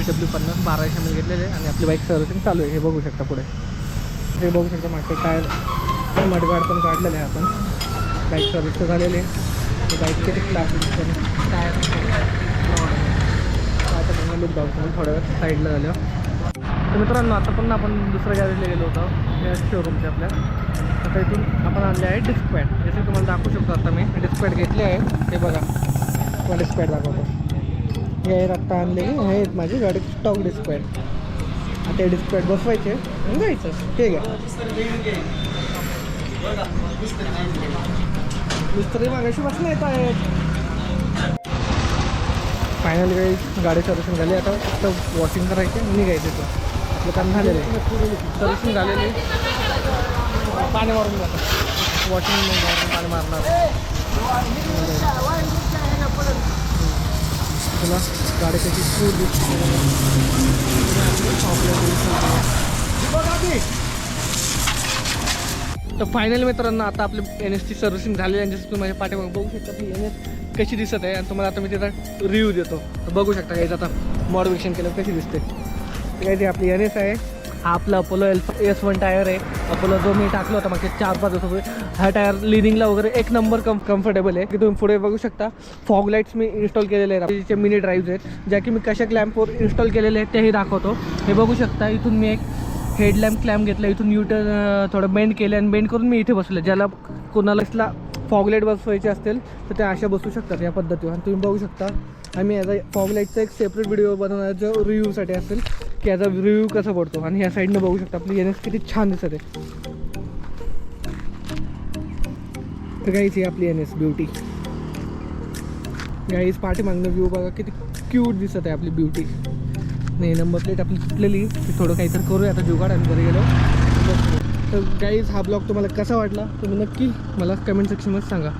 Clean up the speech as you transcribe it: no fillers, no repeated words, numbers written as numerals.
HW50 1200 ml घेतलेले आणि आपली बाईक सर्व्हिसिंग चालू आहे. हे बघू शकता पुढे, हे बघू शकता मागचे टायर मडगाड पण काढलेले आहे आपण. बाईक सर्व्हिस झालेली आहे. बाईक किती क्लास टायर आता लुक जाऊ थोड्या वेळ साईडला झालं. तर मित्रांनो आता पण आपण दुसऱ्या गॅरेजला गेलो होतो या शोरूमच्या आपल्या. आता इथून आपण आणले आहे डिस्क पॅड. जसे तुम्हाला दाखवू शकतो आता मी डिस्क पॅड घेतले आहे. हे बघा तुम्हाला डिस्क पॅड दाखवतो. हे आहेत आत्ता आणले हे आहेत माझी गाडी स्टॉक डिस्क पॅड. आता हे डिस्क पॅड बसवायचे आणि जायचं. ठीक आहे मिस्त्री मागाशी बसले येत आहेत. फायनली काही गाडी सर्व्हिसिंग झाली. आता फक्त वॉशिंग करायची आणि निघायचं. तो आपलं काम झालेलं आहे. सर्व्हिसिंग झालेली पाणी मारून जातं. वॉशिंग पाणी मारणार तुला गाडी त्याची स्कूल तर फायनली मित्रांनो आता आपली NSची सर्व्हिसिंग झालेली आहे. जसं तुम्ही माझ्या पाठीमागे बघू शकता की NS कशी दिसत आहे आणि तुम्हाला आता मी त्याचा रिव्ह्यू देतो. तर बघू शकता काही आता मॉडिफिकेशन केलं कशी दिसते. काही ती आपली NS आहे. हा आपला अपोलो S1 टायर आहे. अपोलो जो मी टाकला होता मागच्या 4-5 दिवसापूर्वी. हा टायर लिडिंगला वगैरे एक नंबर कम्फर्टेबल आहे. की तुम्ही पुढे बघू शकता फॉग लाईट्स मी इन्स्टॉल केलेले आहेत. तिचे मिनी ड्राईव्ह आहेत ज्या की मी कशा क्लॅम्पवर इन्स्टॉल केलेले आहेत तेही दाखवतो. हे बघू शकता इथून मी एक हेडलॅम्प क्लॅम्प घेतला. इथून न्यूटन थोडं बेंड केलं आणि बेंड करून मी इथे बसलो. ज्याला कोणाला इसला फॉग लाईट बसवायचे असतील तर ते अशा बसू शकतात या पद्धतीवर. आणि तुम्ही बघू शकता आम्ही याचा फॉग लाईटचा एक सेपरेट व्हिडिओ बनवणार जो रिव्ह्यूसाठी असेल की याचा रिव्ह्यू कसा पडतो. आणि ह्या साईडनं बघू शकता आपली NS किती छान दिसत आहे. तर गाईज ही आपली NS ब्युटी. गाईज पाठीमागनं व्ह्यू बघा किती क्यूट दिसत आहे आपली ब्युटी. नाही नंबर प्लेट आपली सुटलेली ती थोडं काहीतरी करूया आता जुगाड आणि घरी गेलो. तर गाईज हा ब्लॉग तुम्हाला कसा वाटला तुम्ही नक्की मला कमेंट सेक्शनमध्ये सांगा.